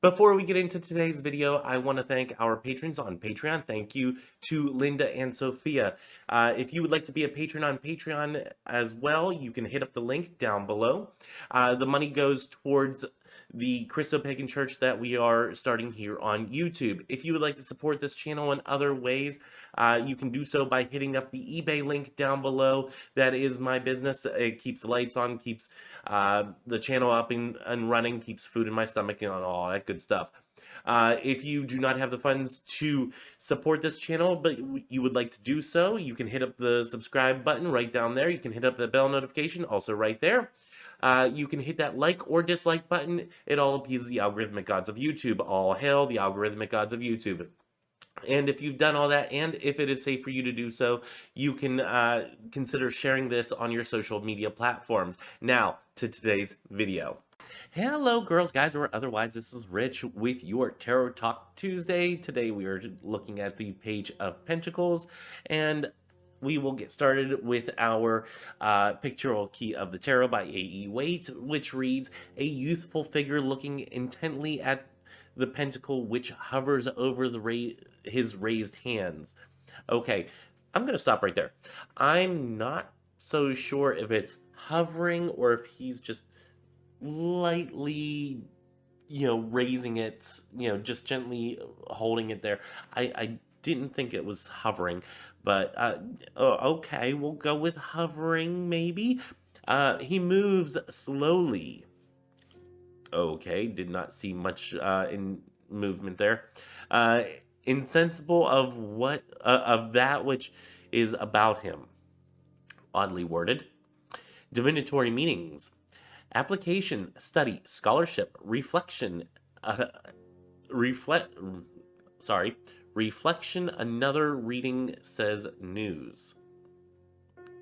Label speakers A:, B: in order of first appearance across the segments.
A: Before we get into today's video, I want to thank our patrons on Patreon. Thank you to Linda and Sophia. If you would like to be a patron on Patreon as well, you can hit up the link down below. The money goes towards the Christo-Pagan church that we are starting here on YouTube. If you would like to support this channel in other ways, you can do so by hitting up the eBay link down below. That is my business. It keeps the lights on, keeps the channel up and running, keeps food in my stomach and all that good stuff. If you do not have the funds to support this channel, but you would like to do so, you can hit up the subscribe button right down there. You can hit up the bell notification also right there. You can hit that like or dislike button. It all appeases the algorithmic gods of YouTube. All hail the algorithmic gods of YouTube. And if you've done all that, and if it is safe for you to do so, you can consider sharing this on your social media platforms. Now, to today's video. Hello, girls, guys, or otherwise, this is Rich with your Tarot Talk Tuesday. Today we are looking at the Page of Pentacles, and we will get started with our pictorial key of the tarot by A.E. Waite, which reads, a youthful figure looking intently at the pentacle which hovers over his raised hands. Okay, I'm going to stop right there. I'm not so sure if it's hovering or if he's just lightly, raising it, just gently holding it there. I didn't think it was hovering, but okay, we'll go with hovering maybe. He moves slowly. Okay, did not see much in movement there. Insensible of what of that which is about him. Oddly worded. Divinatory meanings. Application, study, scholarship, reflection, reflection, another reading says news.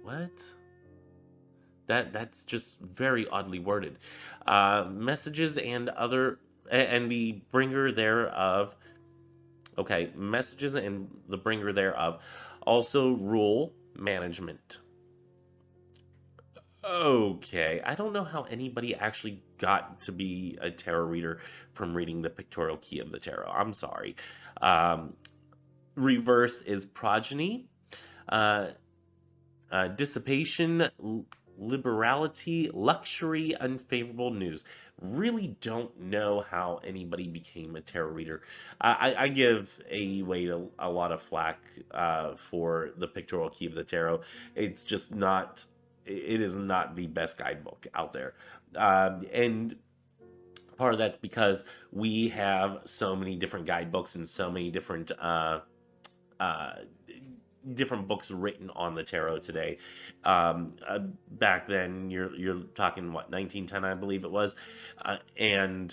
A: What? That's just very oddly worded. Messages and the bringer thereof. Okay, messages and the bringer thereof. Also rule management. Okay, I don't know how anybody actually got to be a tarot reader from reading the pictorial key of the tarot. I'm sorry. Reverse is progeny. Dissipation, liberality, luxury, unfavorable news. Really don't know how anybody became a tarot reader. I give A.E. Waite a lot of flack for the pictorial key of the tarot. It's just not, it is not the best guidebook out there. And part of that's because we have so many different guidebooks and so many different different books written on the tarot today. Back then, you're talking what, 1910, I believe it was, and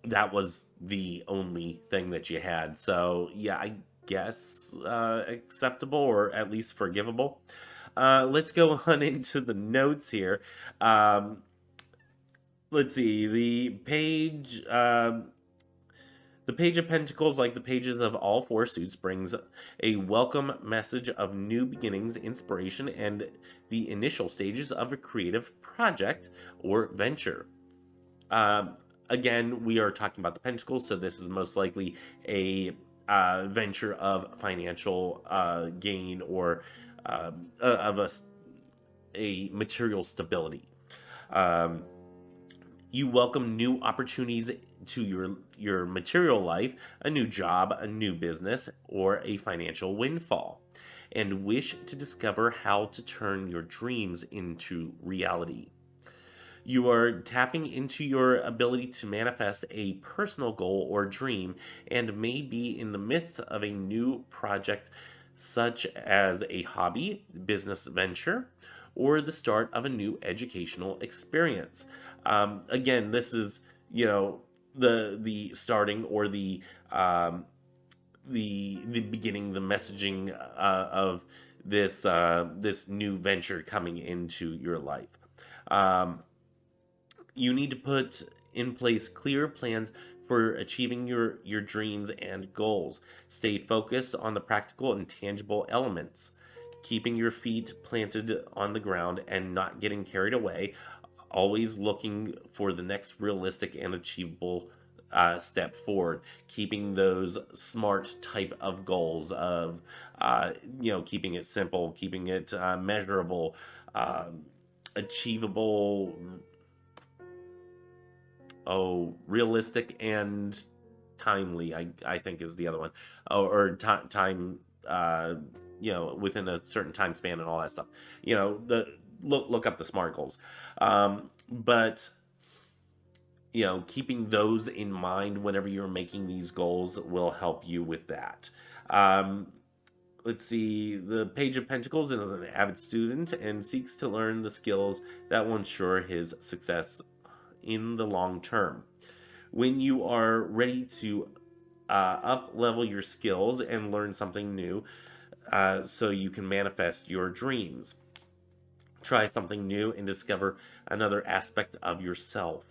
A: that was the only thing that you had. So yeah, I guess acceptable or at least forgivable. Let's go on into the notes here. Let's see, the Page of Pentacles, like the pages of all four suits, brings a welcome message of new beginnings, inspiration, and the initial stages of a creative project or venture. Again, we are talking about the Pentacles, so this is most likely a venture of financial gain or of a material stability. You welcome new opportunities to your material life, a new job, a new business, or a financial windfall, and wish to discover how to turn your dreams into reality. You are tapping into your ability to manifest a personal goal or dream and may be in the midst of a new project such as a hobby, business venture, or the start of a new educational experience. Again, this is, the starting or the beginning, the messaging of this new venture coming into your life. You need to put in place clear plans for achieving your dreams and goals. Stay focused on the practical and tangible elements, keeping your feet planted on the ground and not getting carried away, always looking for the next realistic and achievable step forward, keeping those smart type of goals of, keeping it simple, keeping it measurable, achievable, realistic and timely. I think is the other one, or time. Within a certain time span and all that stuff. The look up the SMART goals, but keeping those in mind whenever you're making these goals will help you with that. Um, let's see. The Page of Pentacles is an avid student and seeks to learn the skills that will ensure his success in the long term. When you are ready to up level your skills and learn something new, so you can manifest your dreams. Try something new and discover another aspect of yourself.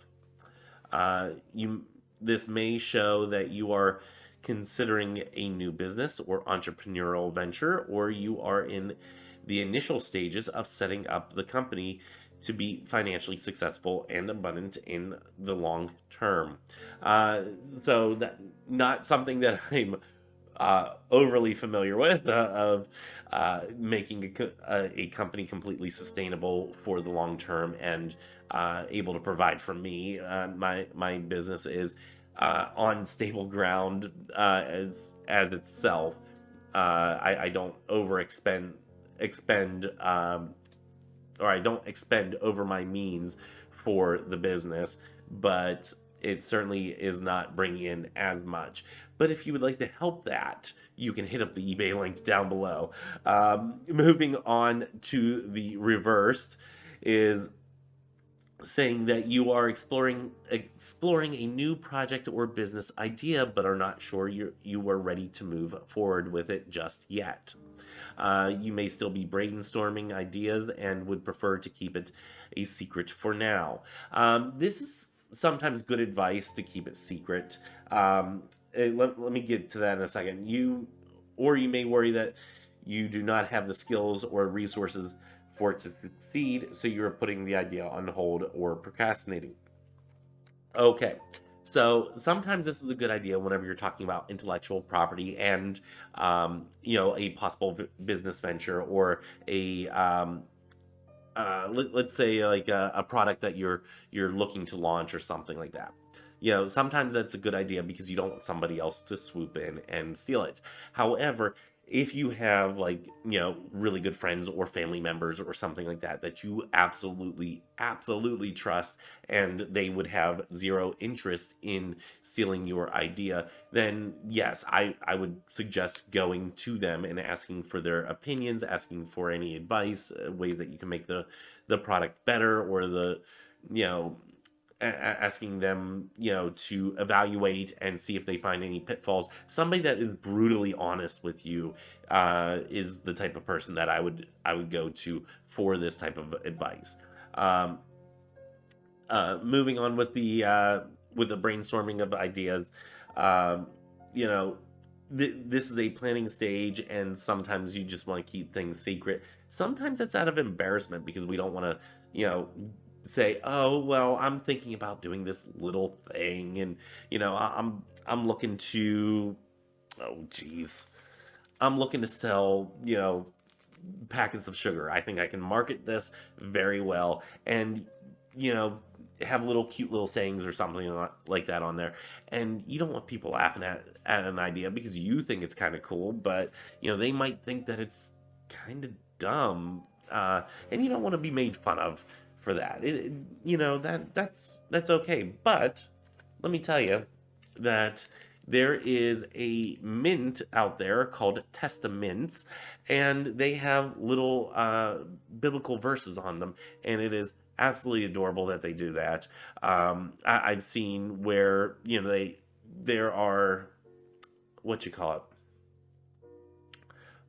A: You This may show that you are considering a new business or entrepreneurial venture, or you are in the initial stages of setting up the company to be financially successful and abundant in the long term. Uh, so that not something that I'm overly familiar with, of making a company completely sustainable for the long term and able to provide for me. My business is on stable ground as itself. I don't expend or I don't expend over my means for the business, but it certainly is not bringing in as much. But if you would like to help that, you can hit up the eBay link down below. Moving on to the reversed is saying that you are exploring a new project or business idea, but are not sure you are ready to move forward with it just yet. You may still be brainstorming ideas and would prefer to keep it a secret for now. This is sometimes good advice to keep it secret. Let me get to that in a second. You may worry that you do not have the skills or resources for it to succeed, so you're putting the idea on hold or procrastinating. Okay. So sometimes this is a good idea whenever you're talking about intellectual property and, a possible business venture, or let's say like a product that you're looking to launch or something like that. Sometimes that's a good idea because you don't want somebody else to swoop in and steal it. However, if you have, like, really good friends or family members or something like that that you absolutely trust, and they would have zero interest in stealing your idea, then yes, I would suggest going to them and asking for their opinions, asking for any advice, ways that you can make the product better, or you know asking them, to evaluate and see if they find any pitfalls. Somebody that is brutally honest with you is the type of person that I would go to for this type of advice. Um, Moving on with the brainstorming of ideas, um, you know, this is a planning stage, and sometimes you just want to keep things secret. Sometimes it's out of embarrassment because we don't want to, say, "Oh, well, I'm thinking about doing this little thing, and I'm looking to, oh, geez, I'm looking to sell, packets of sugar. I think I can market this very well, and you know have little cute little sayings or something like that on there, and you don't want people laughing at an idea because you think it's kind of cool, but they might think that it's kind of dumb, and you don't want to be made fun of for that. That's okay, but let me tell you that there is a mint out there called Testaments, and they have little biblical verses on them, and it is absolutely adorable that they do that. I've seen where there are, what you call it,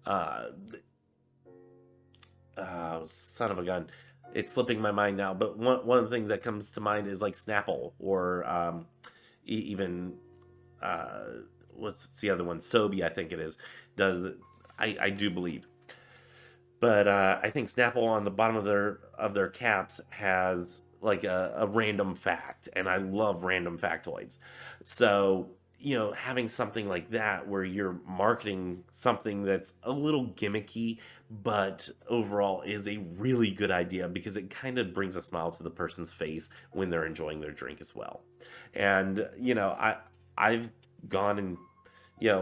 A: uh, son of a gun, it's slipping my mind now. But one of the things that comes to mind is like Snapple, or even uh, what's the other one? Sobe, I think it is. Does I do believe, but I think Snapple on the bottom of their caps has like a random fact, and I love random factoids. So, having something like that where you're marketing something that's a little gimmicky, but overall is a really good idea because it kind of brings a smile to the person's face when they're enjoying their drink as well. And, I've gone and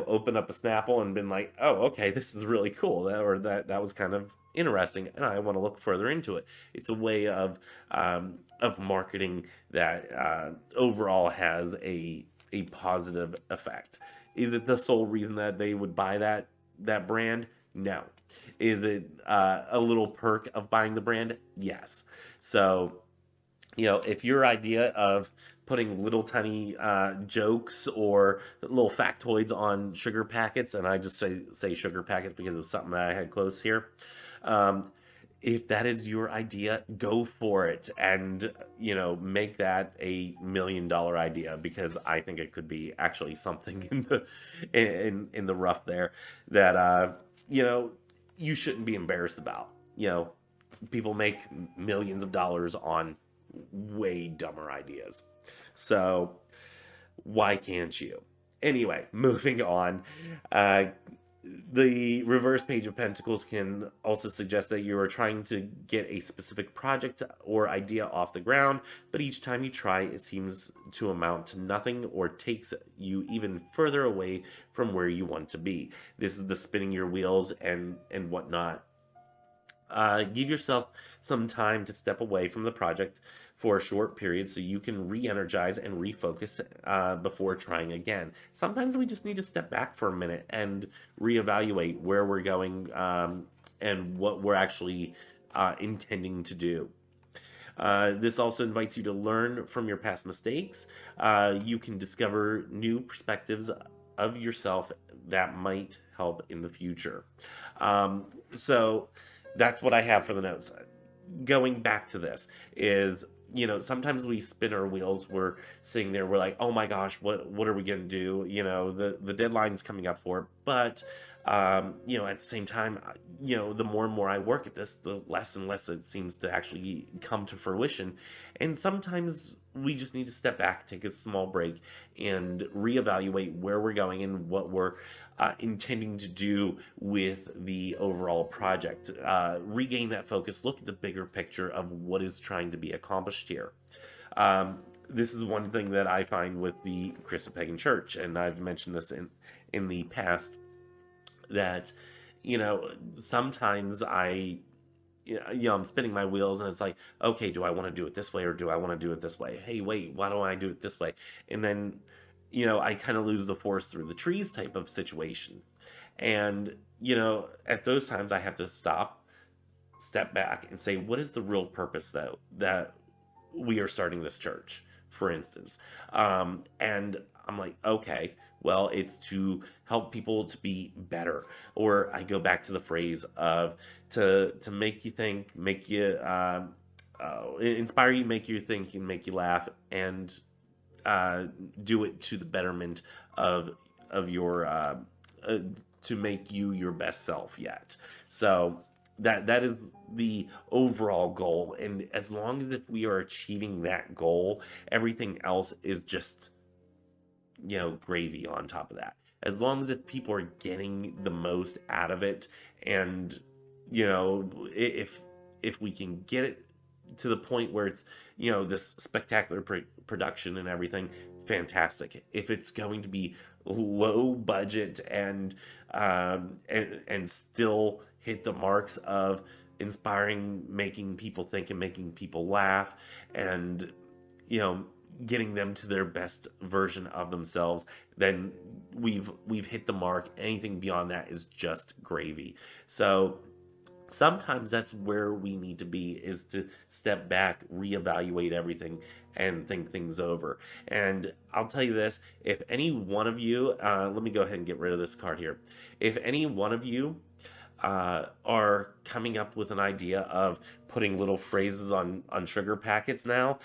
A: opened up a Snapple and been like, oh, okay, this is really cool, that was kind of interesting, and I want to look further into it. It's a way of marketing that overall has a positive effect. Is it the sole reason that they would buy that brand? No. Is it a little perk of buying the brand? Yes. So, if your idea of putting little tiny jokes or little factoids on sugar packets, and I just say sugar packets because it was something that I had close here. Um, if that is your idea, go for it and make that $1 million idea, because I think it could be actually something in the rough there that you know you shouldn't be embarrassed about. People make millions of dollars on way dumber ideas. So why can't you? Anyway, moving on. Uh, the reverse page of Pentacles can also suggest that you are trying to get a specific project or idea off the ground, but each time you try, it seems to amount to nothing or takes you even further away from where you want to be. This is the spinning your wheels and whatnot. Give yourself some time to step away from the project for a short period so you can re-energize and refocus before trying again. Sometimes we just need to step back for a minute and reevaluate where we're going, and what we're actually intending to do. This also invites you to learn from your past mistakes. You can discover new perspectives of yourself that might help in the future. So that's what I have for the notes. Going back to this is, sometimes we spin our wheels. We're sitting there, we're like, oh my gosh, what are we gonna do? The deadline's coming up for it. But at the same time, the more and more I work at this, the less and less it seems to actually come to fruition. And sometimes we just need to step back, take a small break, and reevaluate where we're going and what we're intending to do with the overall project. Regain that focus, look at the bigger picture of what is trying to be accomplished here. This is one thing that I find with the Christo-Pagan Church, and I've mentioned this in the past, that sometimes I'm spinning my wheels and it's like, okay, do I want to do it this way or do I want to do it this way? Hey, wait, why don't I do it this way? And then, I kind of lose the forest through the trees type of situation. And, at those times I have to step back and say, what is the real purpose though that we are starting this church, for instance? And I'm like, okay, well, it's to help people to be better. Or I go back to the phrase of to make you think, make you inspire you, make you think, and make you laugh, and do it to the betterment of your to make you your best self yet. So that is the overall goal, and as long as if we are achieving that goal, everything else is just gravy on top of that. As long as if people are getting the most out of it, and if we can get it to the point where it's this spectacular production and everything, fantastic. If it's going to be low budget and still hit the marks of inspiring, making people think and making people laugh, and getting them to their best version of themselves, then we've hit the mark. Anything beyond that is just gravy. So sometimes that's where we need to be, is to step back, reevaluate everything, and think things over. And I'll tell you this, if any one of you, let me go ahead and get rid of this card here. If any one of you are coming up with an idea of putting little phrases on sugar packets now,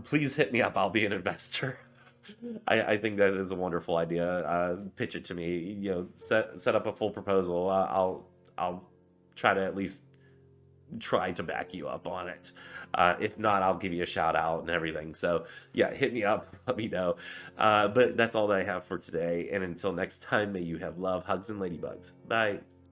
A: please hit me up. I'll be an investor. I think that is a wonderful idea. Pitch it to me. Set up a full proposal. I'll try to at least try to back you up on it. If not, I'll give you a shout out and everything. So yeah, hit me up, let me know. But that's all that I have for today. And until next time, may you have love, hugs, and ladybugs. Bye.